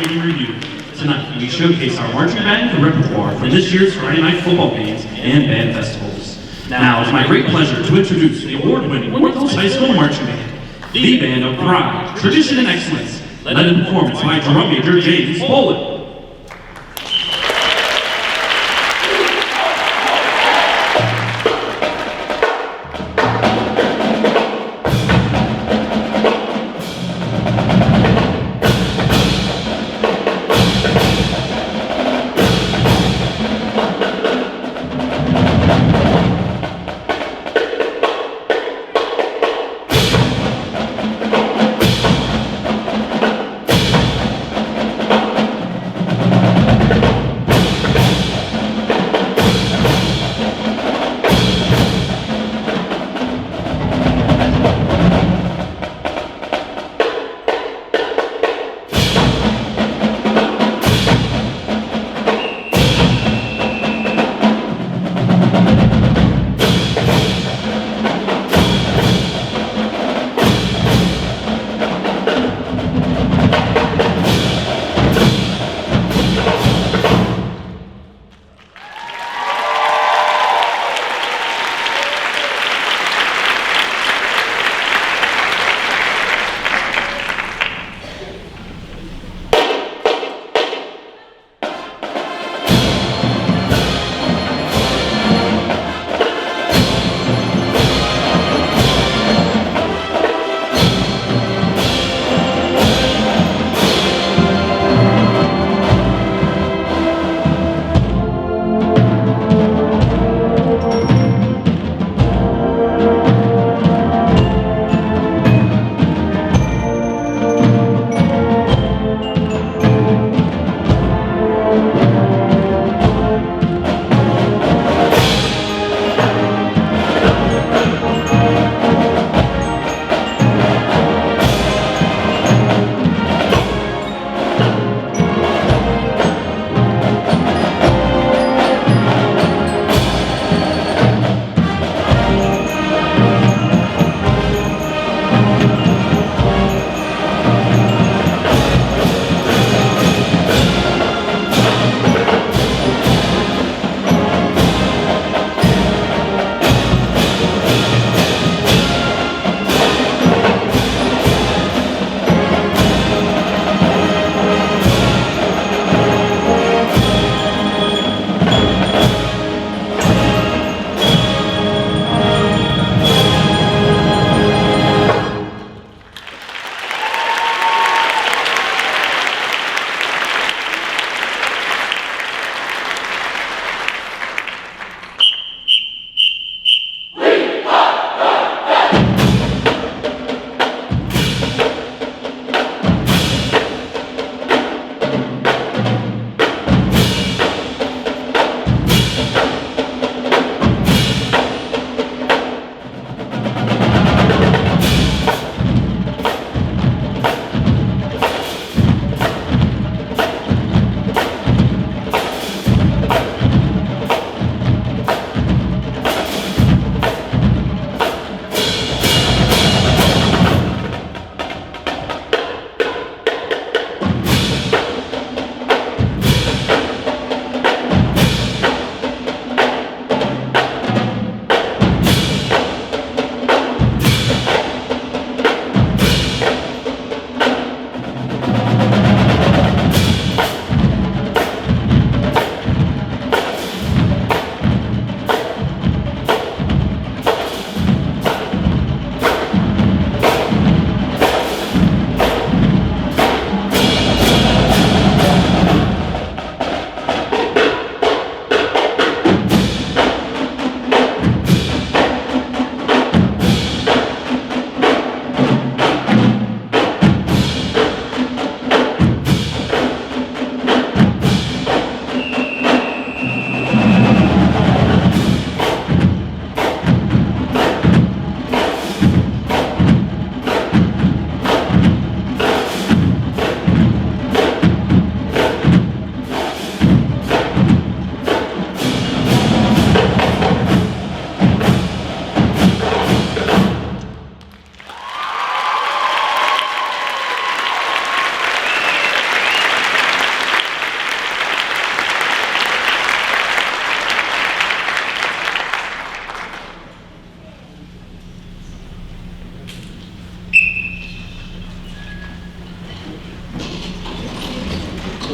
Administrative Review. Tonight, we showcase our marching band and repertoire from this year's Friday Night Football games and band festivals. Now, it's my great pleasure to introduce the award-winning North Hills High School Marching Band, the band of pride, tradition, and excellence, led in performance by drum major James Bolin.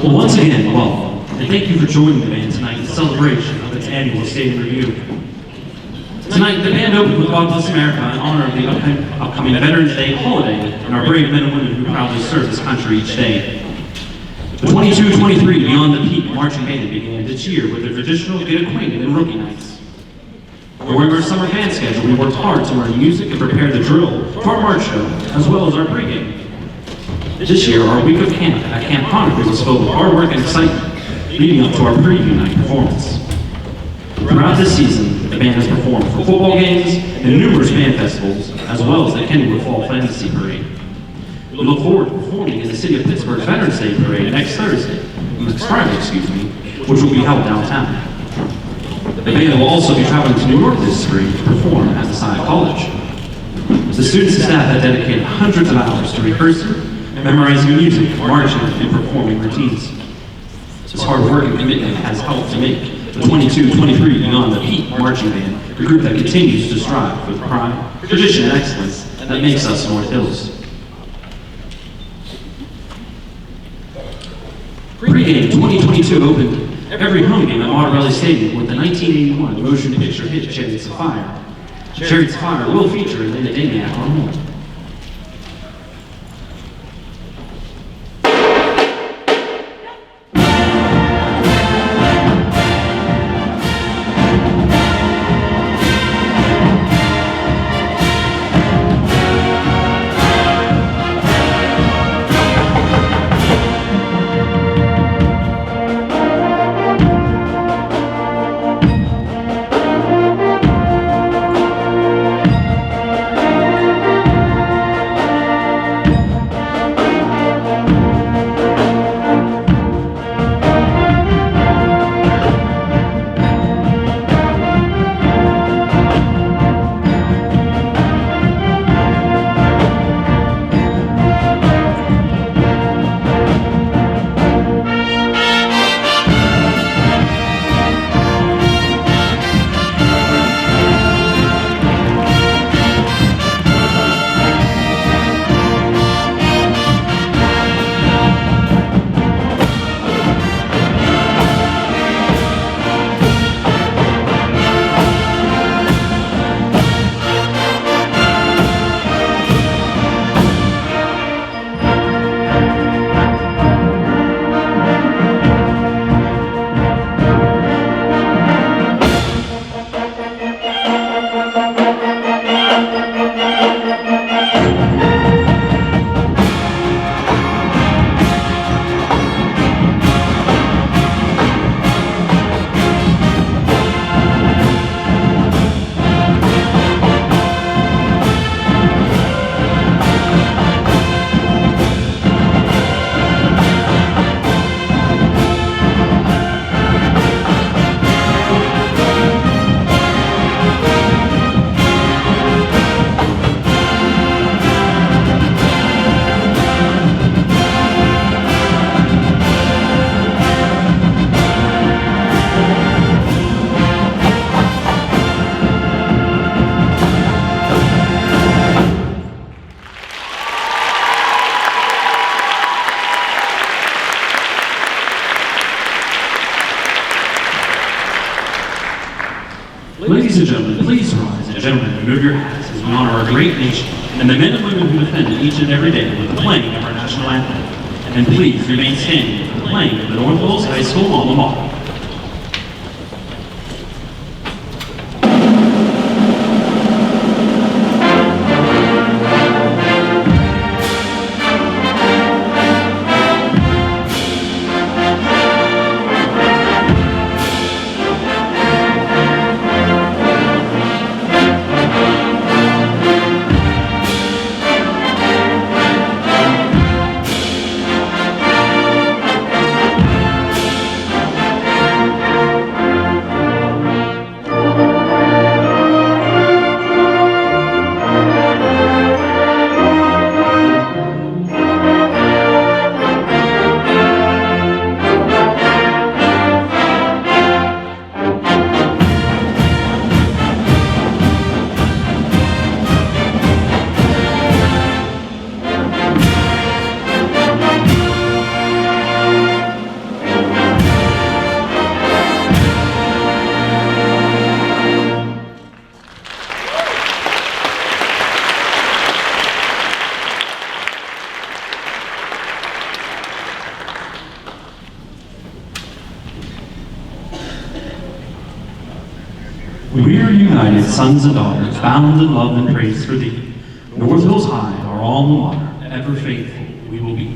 Well, once again, welcome, and thank you for joining the band tonight in celebration of its annual Stadium Review. Tonight, the band opened with God Bless America in honor of the upcoming Veterans Day holiday and our brave men and women who proudly serve this country each day. The 22-23 Beyond the Peak marching band began this year with their traditional Get Acquainted and Rookie Nights. During our summer band schedule, we worked hard to learn music and prepare the drill for our march show, as well as our pregame. This year, our week of camp at Camp Concord was filled with hard work and excitement, leading up to our preview night performance. Throughout this season, the band has performed for football games and numerous band festivals, as well as the Kennywood Fall Fantasy Parade. We look forward to performing in the City of Pittsburgh's Veterans Day Parade next Friday, which will be held downtown. The band will also be traveling to New York this spring to perform at the Science College. The students and staff have dedicated hundreds of hours to rehearsing, memorizing music, marching, and performing routines. This hard work and commitment has helped to make the 22-23 Beyond the Peak marching band the group that continues to strive with pride, tradition, and excellence that makes us North Hills. Pre-game 2022 opened every home game at Monterey Stadium with the 1981 motion picture hit Chariots of Fire. Chariots of Fire will feature Elena Damiak on horn. Ladies and gentlemen, please rise, and gentlemen, remove your hats as we honor our great nation and the men and women who defend it each and every day with the playing of our national anthem. And please remain standing for the playing of the North Hills High School alma mater. united sons and daughters, bound in love and praise for thee. North Hills High, our alma mater, ever faithful we will be.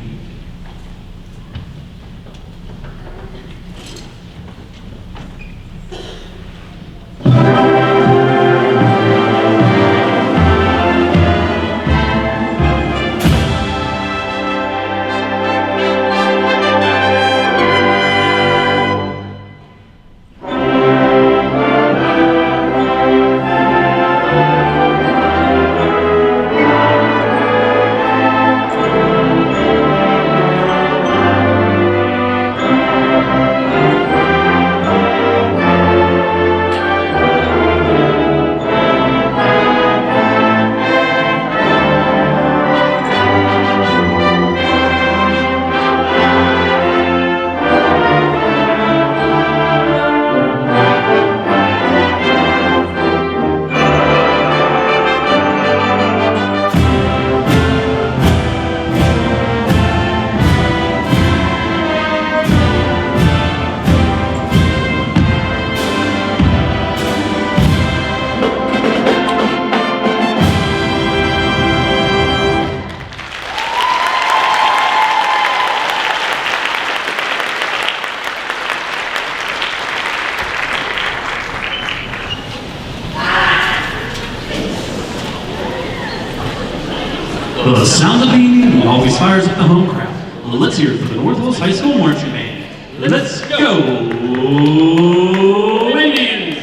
The sound of the always fires up the home crowd. Let's hear it for the North Hills High School Marching Band. Let's go, Indians!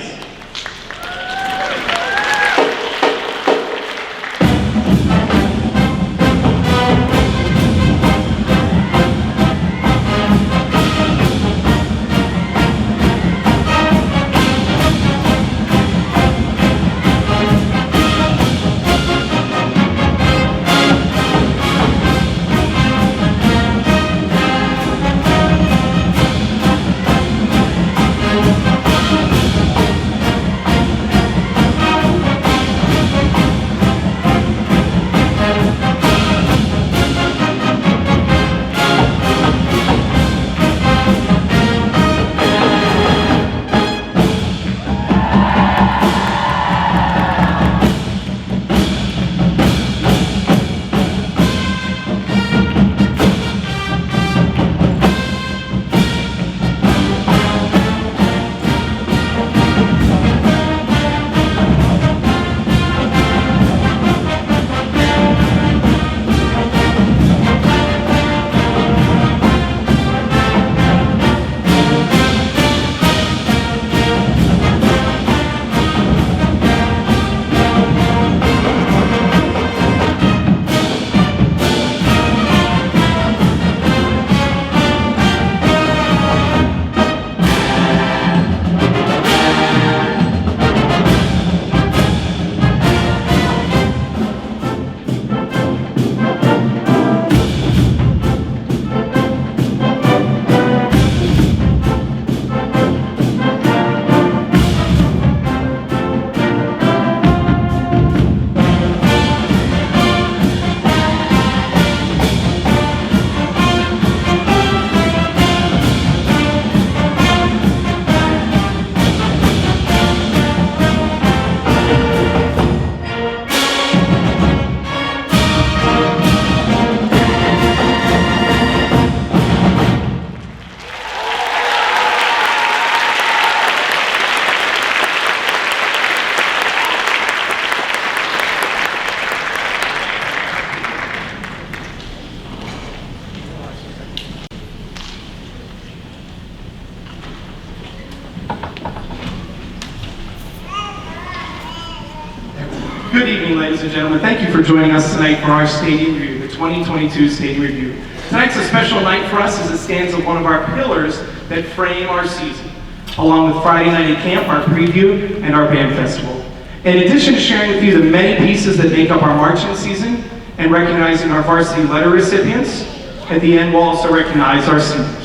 Good evening, ladies and gentlemen. Thank you for joining us tonight for our Stadium Review, the 2022 Stadium Review. Tonight's a special night for us as it stands as one of our pillars that frame our season, along with Friday Night at Camp, our preview, and our band festival. In addition to sharing with you the many pieces that make up our marching season and recognizing our varsity letter recipients, at the end we'll also recognize our seniors.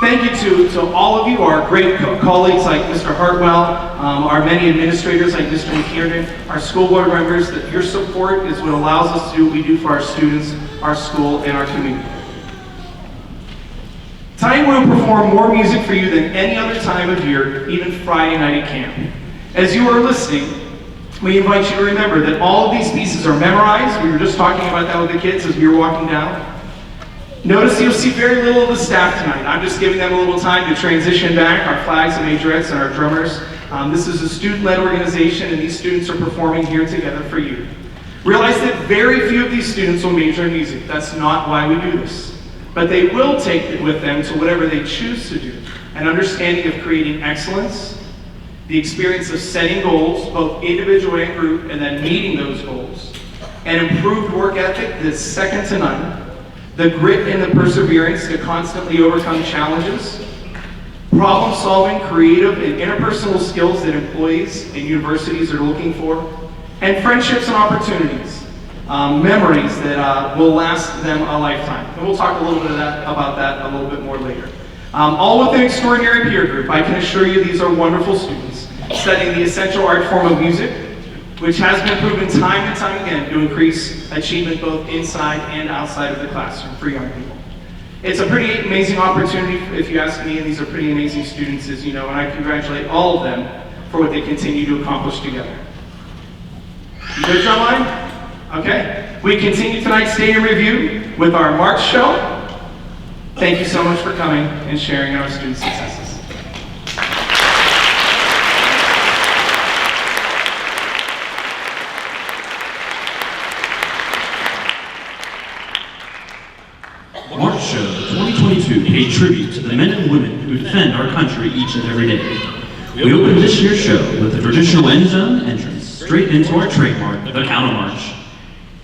Thank you to all of you, our great colleagues like Mr. Hartwell, our many administrators like Mr. McKiernan, our school board members, that your support is what allows us to do what we do for our students, our school, and our community. Tonight we'll perform more music for you than any other time of year, even Friday night at camp. As you are listening, we invite you to remember that all of these pieces are memorized. We were just talking about that with the kids as we were walking down. Notice you'll see very little of the staff tonight. I'm just giving them a little time to transition back, our flags and majorettes and our drummers. This is a student-led organization, and these students are performing here together for you. Realize that very few of these students will major in music. That's not why we do this. But they will take it with them to whatever they choose to do. An understanding of creating excellence, the experience of setting goals, both individual and group, and then meeting those goals, an improved work ethic that's second to none, the grit and the perseverance to constantly overcome challenges, problem-solving, creative, and interpersonal skills that employees and universities are looking for, and friendships and opportunities, memories that will last them a lifetime. And we'll talk a little bit about that a little bit more later. All with an extraordinary peer group. I can assure you these are wonderful students, studying the essential art form of music, which has been proven time and time again to increase achievement both inside and outside of the classroom for young people. It's a pretty amazing opportunity, if you ask me, and these are pretty amazing students, as you know, and I congratulate all of them for what they continue to accomplish together. You good, Drumline? Okay. We continue tonight's stadium review with our March show. Thank you so much for coming and sharing in our student successes. March Show 2022 paid tribute to the men and women who defend our country each and every day. We opened this year's show with the traditional end zone entrance straight into our trademark, the Counter March.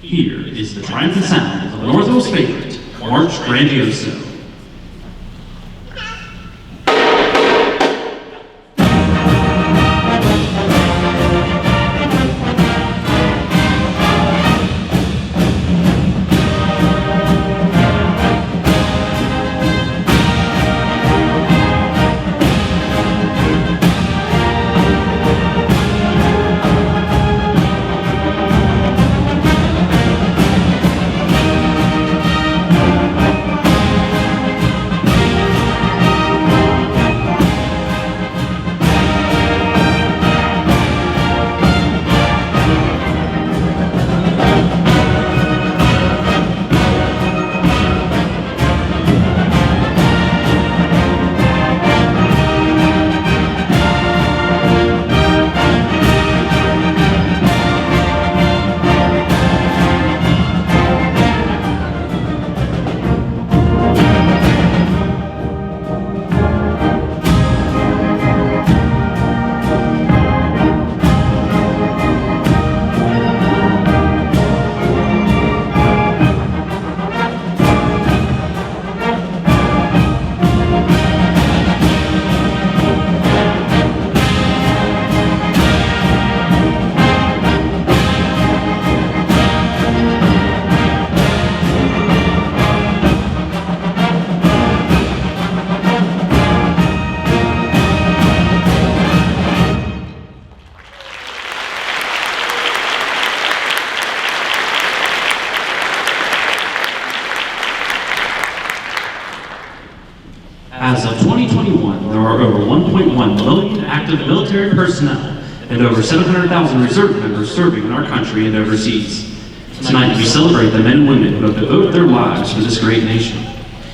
Here is the triumphant sound of the Northwell's favorite, March Grandioso. As of 2021, there are over 1.1 million active military personnel and over 700,000 reserve members serving in our country and overseas. Tonight, we celebrate the men and women who have devoted their lives for this great nation.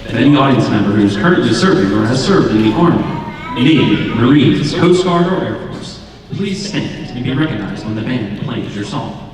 If any audience member who is currently serving or has served in the Army, Navy, Marines, Coast Guard, or Air Force, please stand and be recognized when the band plays your song.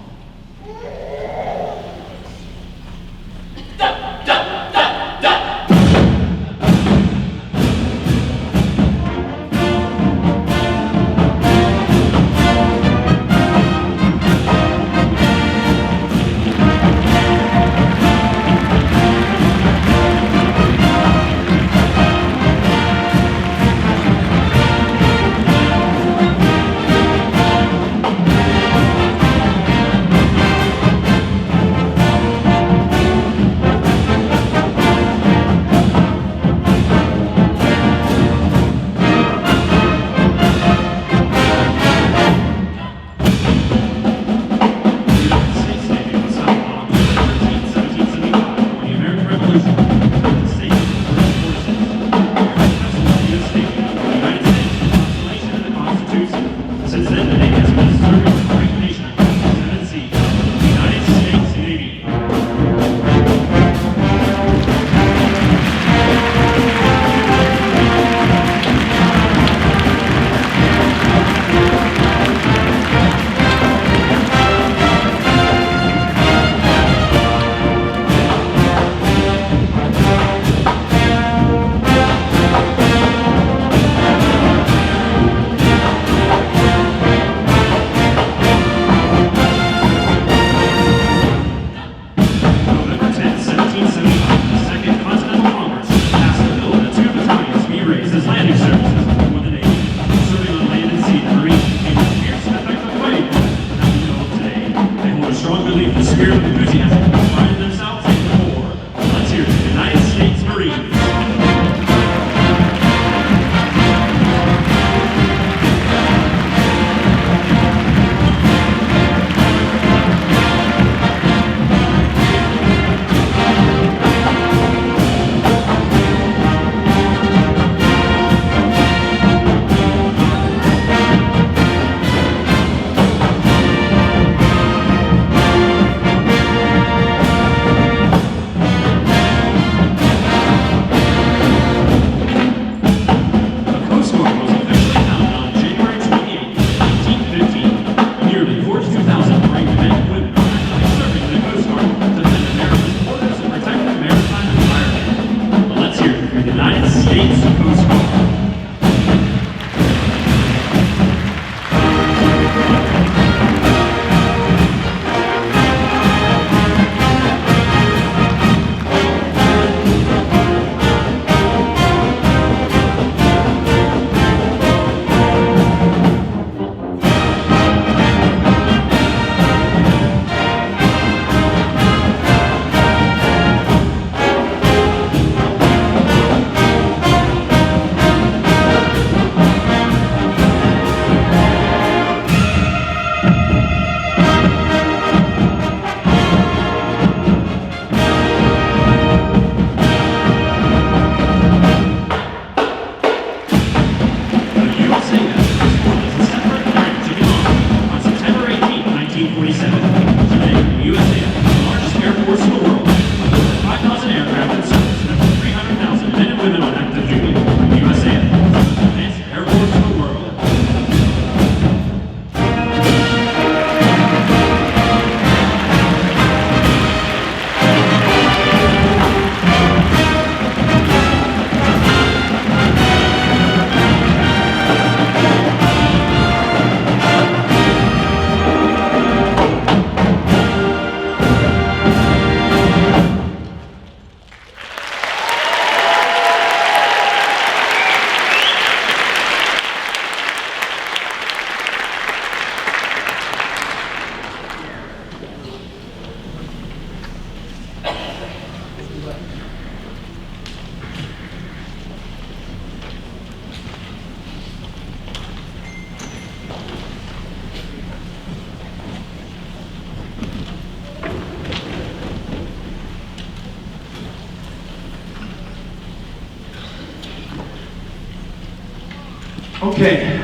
Okay.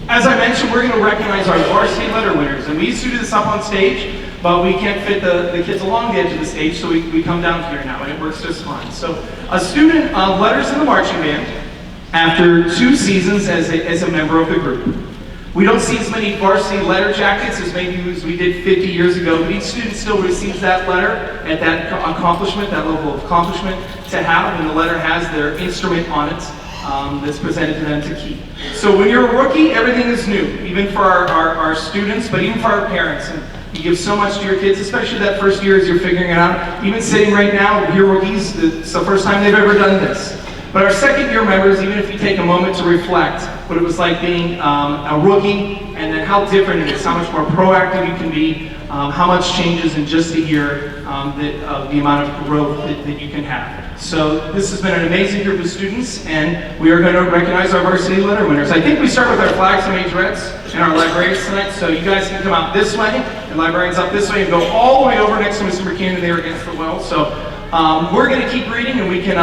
As I mentioned, we're going to recognize our varsity letter winners. And we used to do this up on stage, but we can't fit the kids along the edge of the stage, so we come down here now, and it works just fine. So a student of letters in the marching band after 2 seasons as a member of the group. We don't see as many varsity letter jackets as maybe as we did 50 years ago, but each student still receives that letter at that accomplishment, that level of accomplishment to have, and the letter has their instrument on it that's presented to them to keep. So when you're a rookie, everything is new, even for our students, but even for our parents. And you give so much to your kids, especially that first year as you're figuring it out. Even sitting right now, your rookies, it's the first time they've ever done this. But our second year members, even if you take a moment to reflect what it was like being a rookie, and then how different it is, how much more proactive you can be, how much changes in just a year, the amount of growth that you can have. So this has been an amazing group of students, and we are going to recognize our varsity letter winners. I think we start with our flags and majorettes and our librarians tonight, so you guys can come out this way, and librarians up this way, and go all the way over next to Mr. McKinnon there against the well. So we're going to keep reading, and we can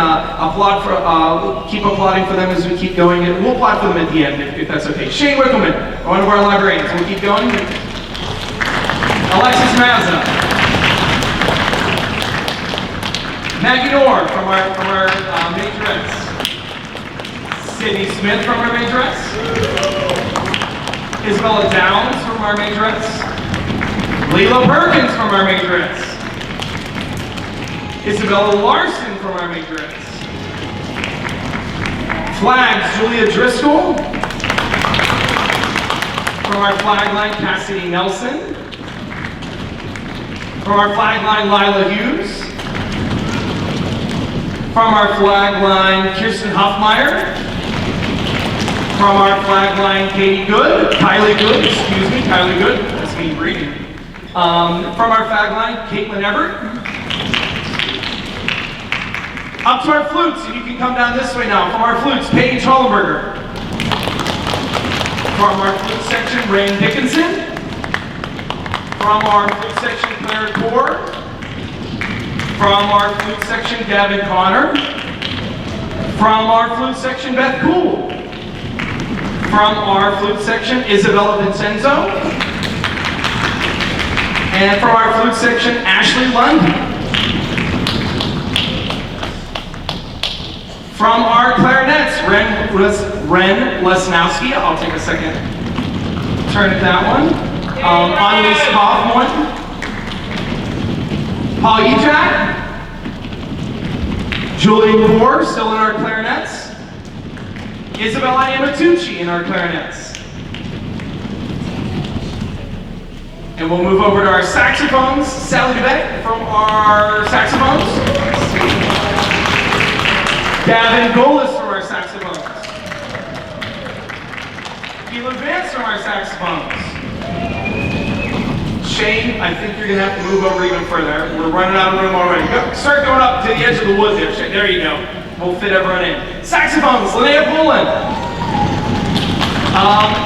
keep applauding for them as we keep going. And we'll applaud for them at the end, if that's okay. Shane Wickelman, one of our librarians. We'll keep going. Alexis Mazza. Maggie Orr from our majorettes. Sydney Smith from our majorettes. Isabella Downs from our majorettes. Leela Perkins from our majorettes. Isabella Larson from our majorettes. Flags, Julia Driscoll. From our flag line, Cassidy Nelson. From our flag line, Lila Hughes. From our flag line, Kirsten Huffmeyer. From our flag line, Kylie Good. Kylie Good. That's me reading. From our flag line, Caitlin Everett. Up to our flutes, and you can come down this way now. From our flutes, Paige Hollenberger. From our flute section, Rain Dickinson. From our flute section, Claire Core. From our flute section, Gavin Connor. From our flute section, Beth Cool. From our flute section, Isabella Vincenzo. And from our flute section, Ashley Lund. From our clarinets, Ren Lesnowski. I'll take a second. Turn at that one. Annalise Hoffman. Paul Ejak. Julie Moore, still in our clarinets. Isabella Amatucci in our clarinets. And we'll move over to our saxophones. Sally Beck from our saxophones. Gavin Golis from our saxophones. Keelan Vance from our saxophones. Shane, I think you're going to have to move over even further. We're running out of room already. Start going up to the edge of the wood there, Shane. There you go. We'll fit everyone in. Saxophones, Linnea Pullen.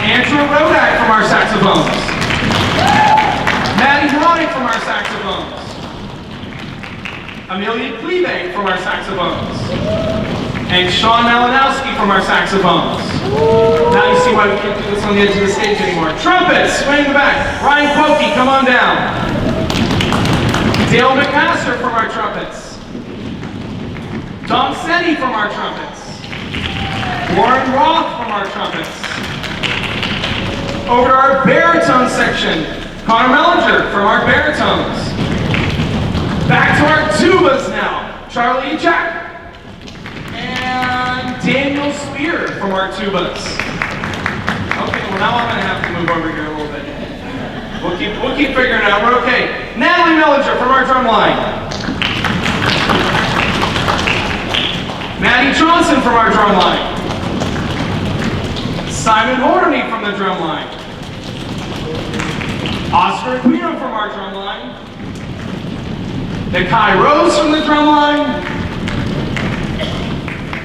Andrew Rodak from our saxophones. Maddie Bronick from our saxophones. Amelia Cleve from our saxophones. And Sean Malinowski from our saxophones. Now you see why we can't do this on the edge of the stage anymore. Trumpets, swing in the back. Ryan Quokey, come on down. Dale McMaster from our trumpets. Tom Senni from our trumpets. Warren Roth from our trumpets. Over to our baritone section. Connor Mellinger from our baritones. Back to our tubas now. Charlie Ejak. And Daniel Spear from our tubas. Okay, well now I'm going to have to move over here a little bit. We'll keep figuring it out. We're okay. Natalie Mellinger from our drum line. Maddie Johnson from our drum line. Simon Horney from the drum line. Oscar Aquino from our drum line. Nakai Rose from the drum line.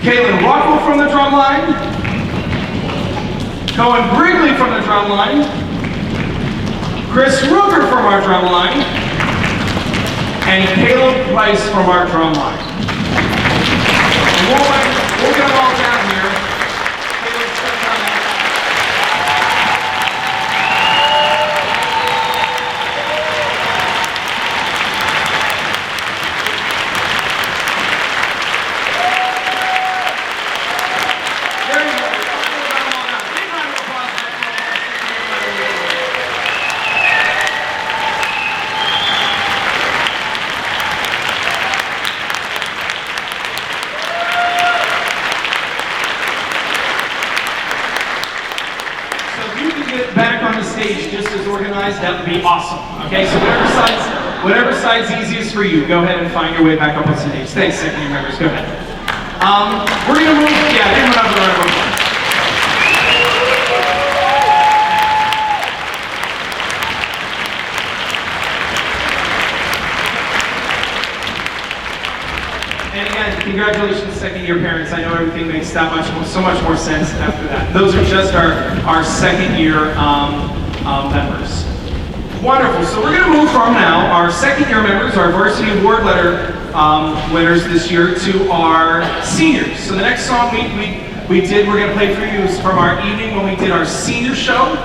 Kaylin Rockwell from the drum line. Cohen Brigley from the drum line. Chris Ruger from our drum line. And Caleb Price from our drum line. And we'll get them all down here. Caleb, step down size, that would be awesome. Okay, so whatever side's easiest for you, go ahead and find your way back up on stage. Thanks, second year members, go ahead. We're gonna move, yeah, give them another round of applause. And again, congratulations, second year parents. I know everything makes so much more sense after that. Those are just our second year members. Wonderful, so we're gonna move from now our second year members, our Varsity Award Letter winners this year, to our seniors. So the next song we're gonna play for you is from our evening when we did our senior show.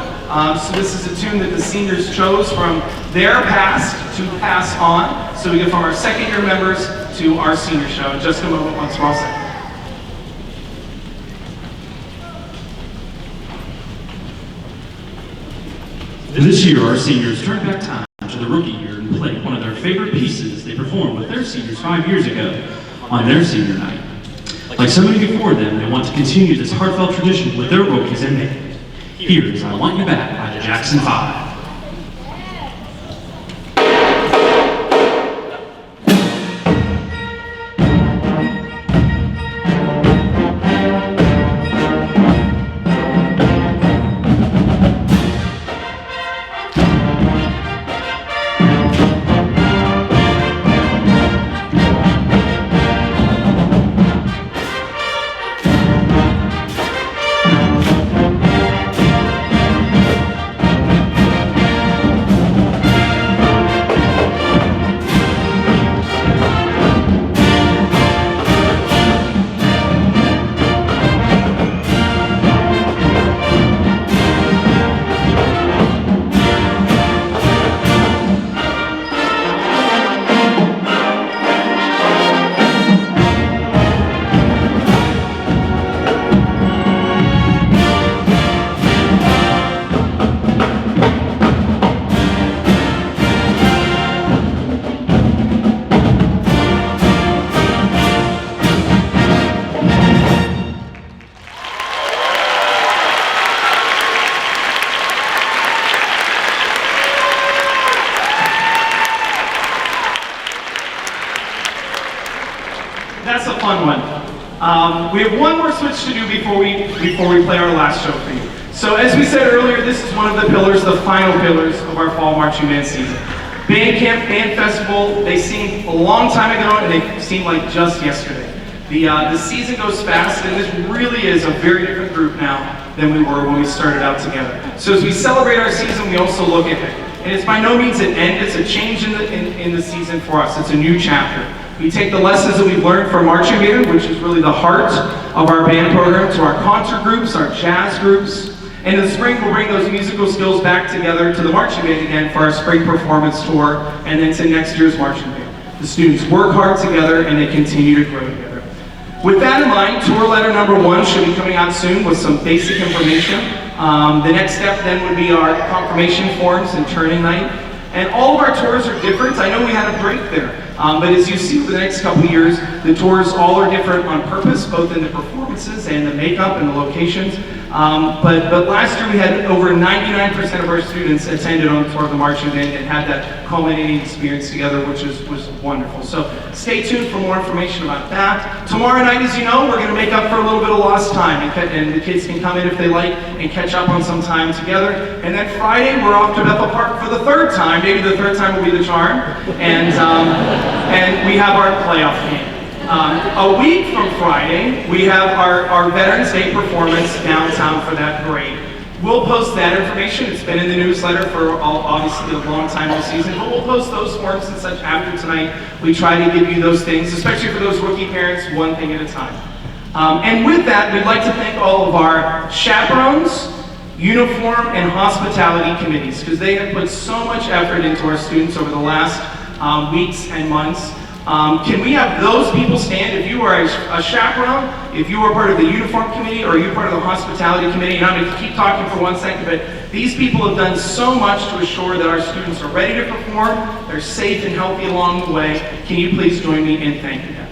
So this is a tune that the seniors chose from their past to pass on. So we go from our second year members to our senior show. In just a moment, once we're all set. This year, our seniors turned back time to the rookie year and played one of their favorite pieces they performed with their seniors 5 years ago on their senior night. Like so many before them, they want to continue this heartfelt tradition with their rookies and band. Here's I Want You Back by the Jackson 5. That's a fun one. We have one more switch to do before we play our last show for you. So as we said earlier, this is one of the pillars, the final pillars of our fall marching band season. Band camp, band festival, they seem a long time ago and they seem like just yesterday. The season goes fast and this really is a very different group now than we were when we started out together. So as we celebrate our season, we also look ahead. And it's by no means an end, it's a change in the season for us. It's a new chapter. We take the lessons that we've learned from marching band, which is really the heart of our band program, to our concert groups, our jazz groups. And in the spring, we'll bring those musical skills back together to the marching band again for our spring performance tour, and then to next year's marching band. The students work hard together and they continue to grow together. With that in mind, tour letter number 1 should be coming out soon with some basic information. The next step then would be our confirmation forms and turning night. And all of our tours are different. I know we had a break there. But as you see for the next couple of years, the tours all are different on purpose, both in the performances and the makeup and the locations. But last year we had over 99% of our students attended on the tour of the marching band and had that culminating experience together, which was wonderful. So stay tuned for more information about that. Tomorrow night, as you know, we're going to make up for a little bit of lost time, and the kids can come in if they like and catch up on some time together. And then Friday, we're off to Bethel Park for the 3rd time. Maybe the 3rd time will be the charm. And we have our playoff game. A week from Friday, we have our Veterans Day performance downtown for that parade. We'll post that information. It's been in the newsletter for obviously a long time all season, but we'll post those forms and such after tonight. We try to give you those things, especially for those rookie parents, one thing at a time. And with that, we'd like to thank all of our chaperones, uniform, and hospitality committees, because they have put so much effort into our students over the last weeks and months. Can we have those people stand? If you are a chaperone, if you are part of the uniform committee, or you're part of the hospitality committee, and I'm going to keep talking for 1 second, but these people have done so much to assure that our students are ready to perform, they're safe and healthy along the way. Can you please join me in thanking them?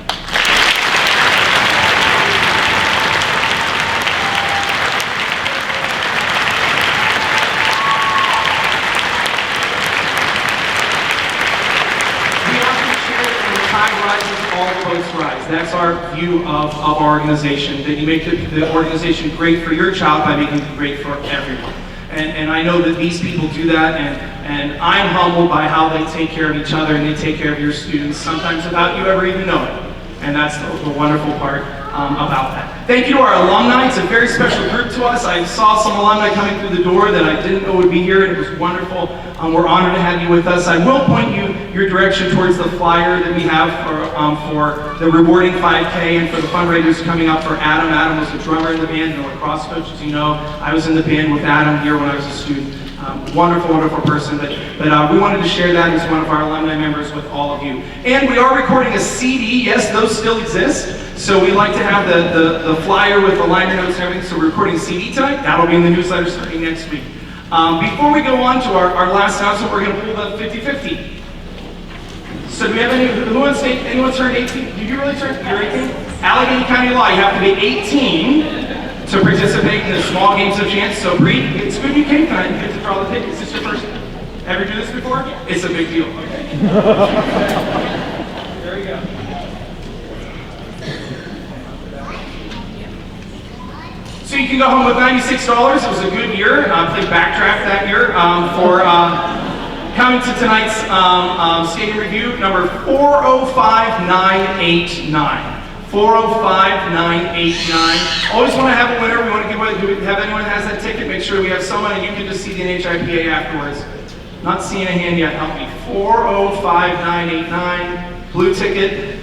rises, all the boats rise. That's our view of our organization, that you make the organization great for your child by making it great for everyone. And I know that these people do that, and I'm humbled by how they take care of each other and they take care of your students, sometimes without you ever even knowing. And that's the wonderful part about that. Thank you to our alumni. It's a very special group to us. I saw some alumni coming through the door that I didn't know would be here, and it was wonderful. We're honored to have you with us. I will point your direction towards the flyer that we have for the rewarding 5K and for the fundraisers coming up for Adam. Adam was a drummer in the band and a lacrosse coach, as you know. I was in the band with Adam here when I was a student. Wonderful, wonderful person, but we wanted to share that as one of our alumni members with all of you. And we are recording a CD. Yes, those still exist. So we like to have the flyer with the liner notes and everything. So we're recording a CD tonight. That'll be in the newsletter starting next week. Before we go on to our last announcement, we're going to pull the 50-50. So do we have anyone turned 18? Did you really turn? You're 18? Allegheny County law, you have to be 18 to participate in the small games of chance. So Bree, it's good you came tonight. You get to draw the ticket. Is this your first? Ever do this before? It's a big deal. Okay. There we go. So you can go home with $96. It was a good year. Played Backdraft that year for coming to tonight's stadium review, number 405989. 405989. Always want to have a winner. We want to give away. Do we have anyone that has that ticket? Make sure we have someone, and you can just see the NHIPA afterwards. Not seeing a hand yet. Help me. 405989. Blue ticket.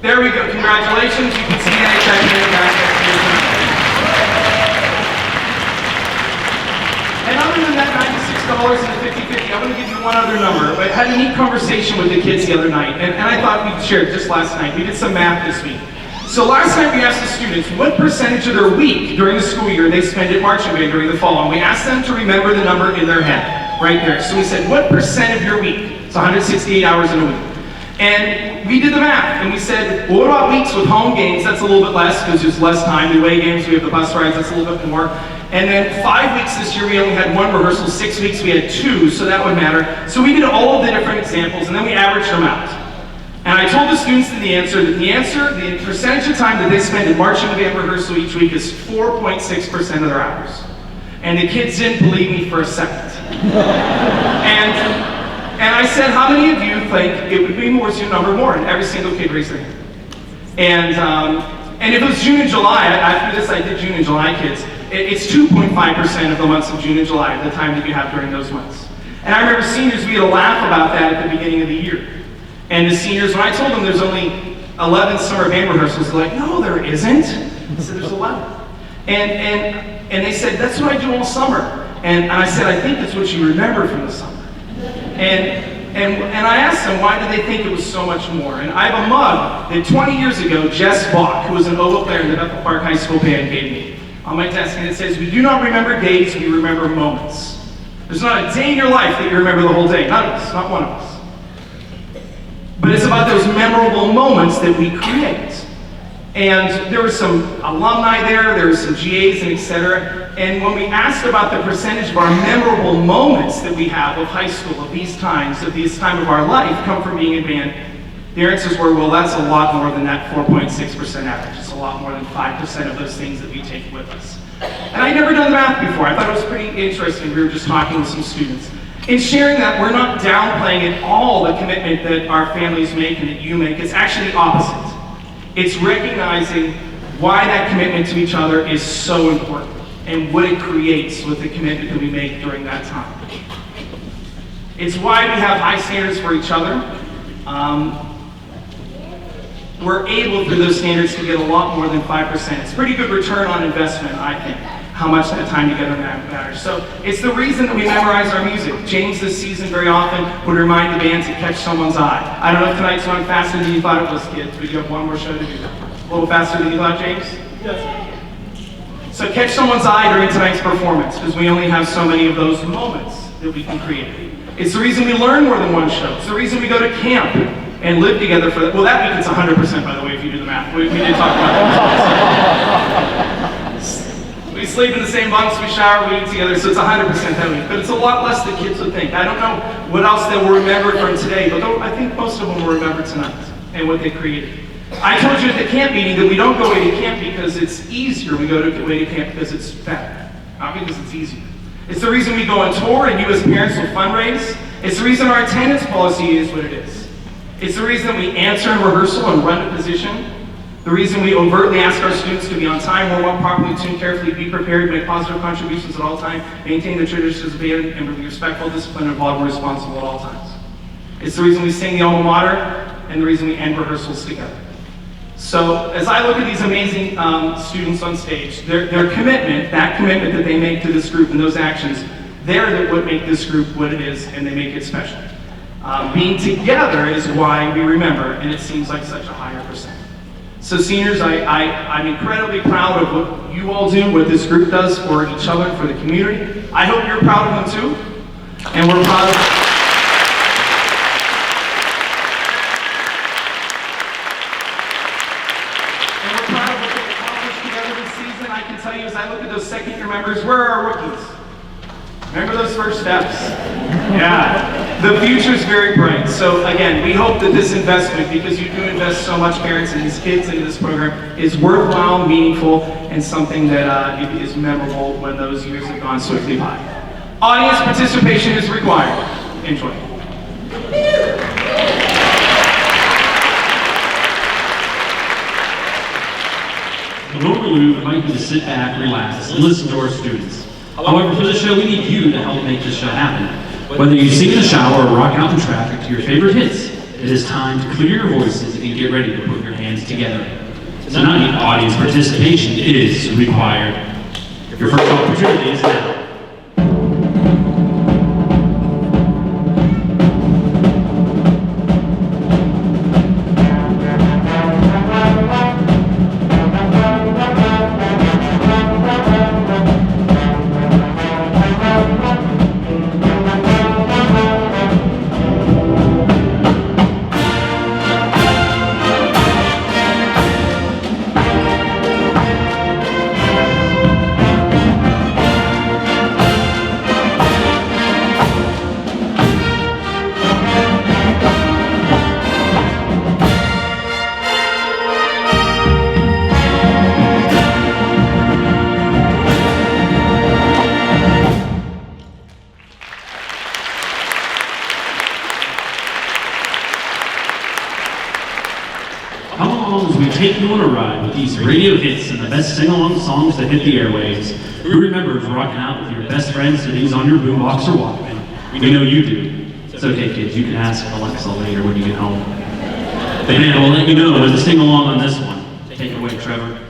There we go. Congratulations. You can see the NHIPA back there. And other than that $96 and the 50-50, I'm going to give you one other number. I had a neat conversation with the kids the other night, and I thought we'd share it just last night. We did some math this week. So last night we asked the students what percentage of their week during the school year they spend at marching band during the fall, and we asked them to remember the number in their head, right there. So we said, what percent of your week? It's 168 hours in a week. And we did the math, and we said, well, what about weeks with home games? That's a little bit less, because there's less time. The away games, we have the bus rides, that's a little bit more. And then 5 weeks this year, we only had one rehearsal. 6 weeks, we had 2, so that would matter. So we did all of the different examples, and then we averaged them out. And I told the students the percentage of time that they spend in marching band rehearsal each week is 4.6% of their hours. And the kids didn't believe me for a second. And I said, how many of you think it would be more to number more? And every single kid raised their hand. And if it was June and July, after this I did June and July, kids, it's 2.5% of the months of June and July, the time that you have during those months. And I remember seniors, we had a laugh about that at the beginning of the year. And the seniors, when I told them there's only 11 summer band rehearsals, they're like, no, there isn't. I said, there's 11. And they said, that's what I do all summer. And I said, I think that's what you remember from the summer. And I asked them, why did they think it was so much more? And I have a mug that 20 years ago, Jess Bach, who was an oboe player in the Bethel Park High School band, gave me on my desk, and it says, we do not remember days, we remember moments. There's not a day in your life that you remember the whole day. None of us, not one of us. But it's about those memorable moments that we create. And there were some alumni there were some GAs and etc. And when we asked about the percentage of our memorable moments that we have of high school, of these times, of this time of our life, come from being in band, the answers were, well, that's a lot more than that 4.6% average. It's a lot more than 5% of those things that we take with us. And I'd never done the math before. I thought it was pretty interesting. We were just talking with some students. In sharing that, we're not downplaying at all the commitment that our families make and that you make. It's actually the opposite. It's recognizing why that commitment to each other is so important and what it creates with the commitment that we make during that time. It's why we have high standards for each other. We're able, through those standards, to get a lot more than 5%. It's pretty good return on investment, I think, how much that time together matters. So it's the reason that we memorize our music. James this season very often would remind the band to catch someone's eye. I don't know if tonight's going faster than you thought it was, kids, but you have one more show to do. A little faster than you thought, James? Yes. So catch someone's eye during tonight's performance, because we only have so many of those moments that we can create. It's the reason we learn more than one show. It's the reason we go to camp and live together for that. Well, that week it's 100%, by the way, if you do the math. We did talk about that. We sleep in the same bunks, we shower, we eat together, so it's 100% that week. But it's a lot less than kids would think. I don't know what else they will remember from today, but I think most of them will remember tonight. and what they created. I told you at the camp meeting that we don't go away to camp because it's easier. We go away to camp because it's better, not because it's easier. It's the reason we go on tour and you as parents will fundraise. It's the reason our attendance policy is what it is. It's the reason we answer in rehearsal and run to position. The reason we overtly ask our students to be on time, warm up properly, tune carefully, be prepared, make positive contributions at all times, maintain the traditions of being and be respectful, disciplined, involved, and responsible at all times. It's the reason we sing the alma mater and the reason we end rehearsals together. So as I look at these amazing students on stage, their commitment, that commitment that they make to this group and those actions, they're what make this group what it is and they make it special. Being together is why we remember, and it seems like such a higher percent. So seniors, I'm incredibly proud of what you all do, what this group does for each other, for the community. I hope you're proud of them too, and we're proud of what they accomplished together this season. I can tell you as I look at those second year members, where are our rookies? Remember those first steps? Yeah. The future's very bright. So again, we hope that this investment, because you do invest so much, parents and these kids into this program, is worthwhile, meaningful, and something that is memorable when those years have gone swiftly by. Audience participation is required. Enjoy. Normally we would like you to sit back, relax, and listen to our students. However, for this show, we need you to help make this show happen. Whether you sing in the shower or rock out in traffic to your favorite hits, it is time to clear your voices and get ready to put your hands together. Tonight, audience participation is required. Your first opportunity is now. Take you on a ride with these radio hits and the best sing-along songs that hit the airwaves. Who remembers rocking out with your best friends to these on your boombox or Walkman? We know you do. It's okay, kids. You can ask Alexa later when you get home. But man, we'll let you know when to sing along on this one. Take it away, Trevor.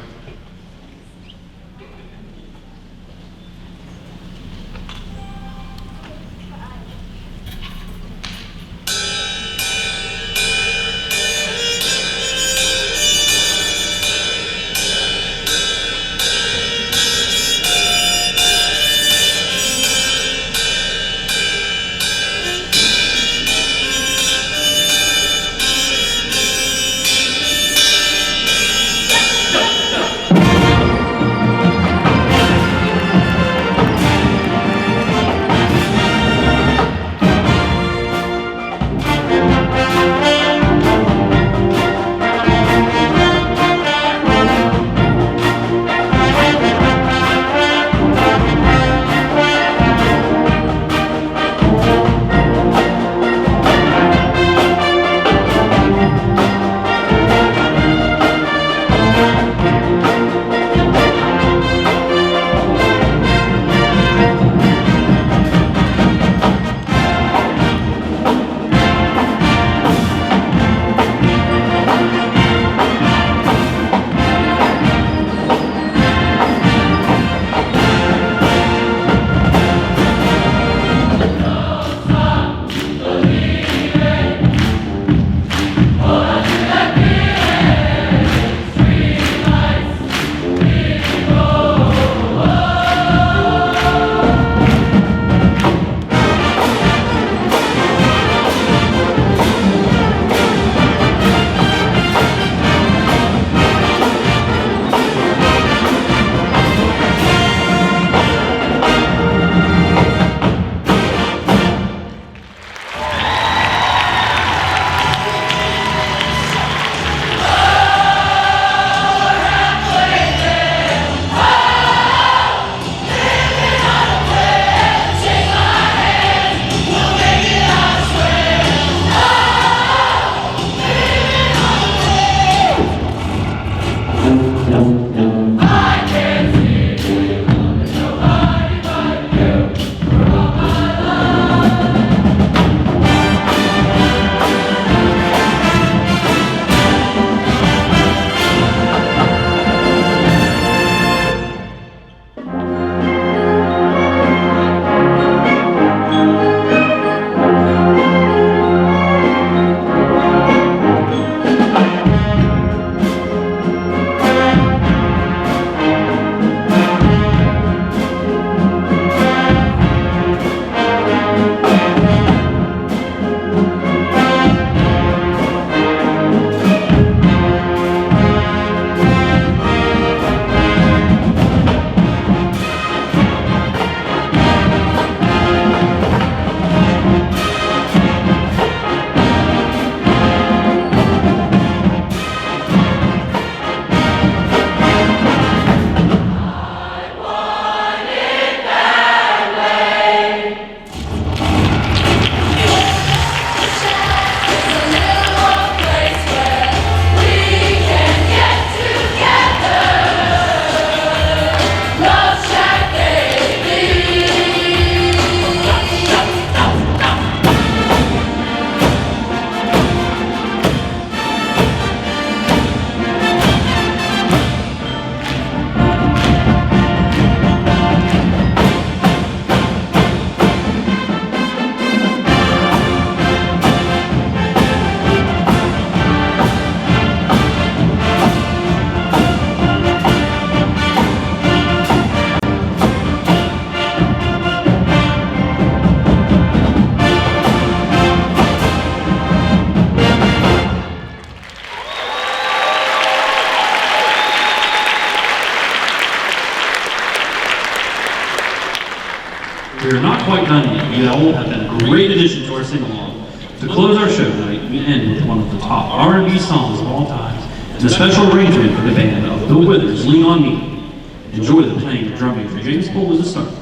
our sing-along. To close our show tonight, we end with one of the top R&B songs of all time, and a special arrangement for the band of Bill Withers' Lean on Me. Enjoy the playing of drumming for James Cole as a start.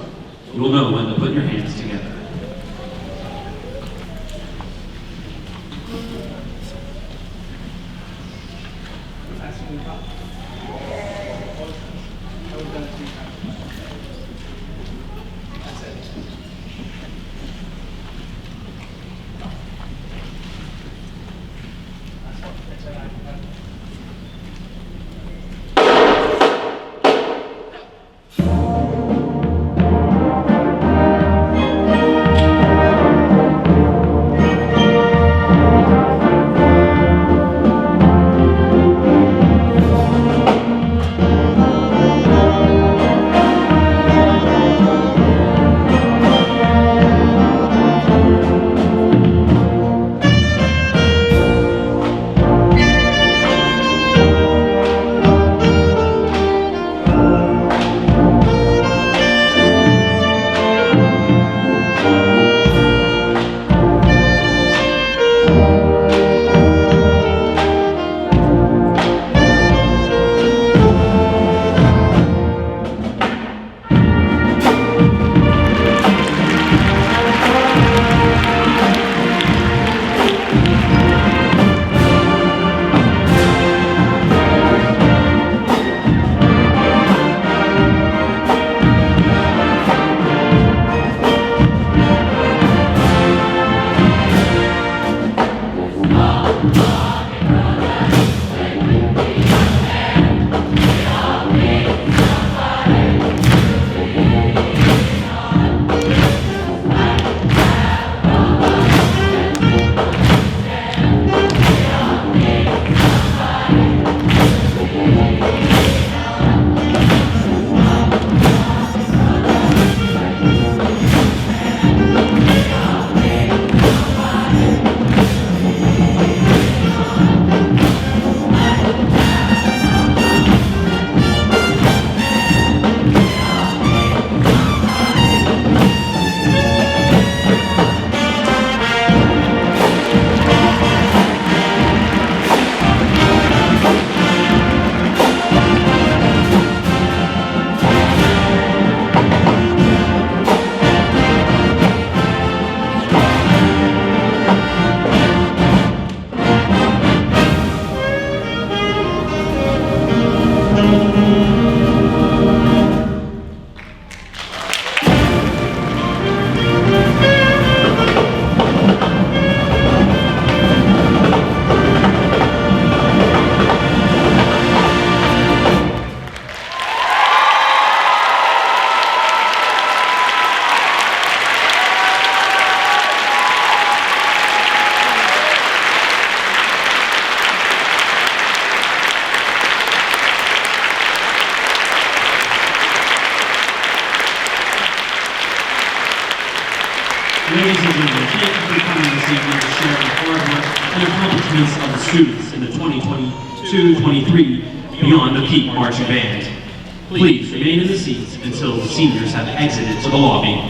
You'll know when to put your hands together. Ladies and gentlemen, thank you for coming this evening to share the hard work and accomplishments of the students in the 2022-23 Beyond the Peak Marching Band. Please remain in the seats until the seniors have exited to the lobby.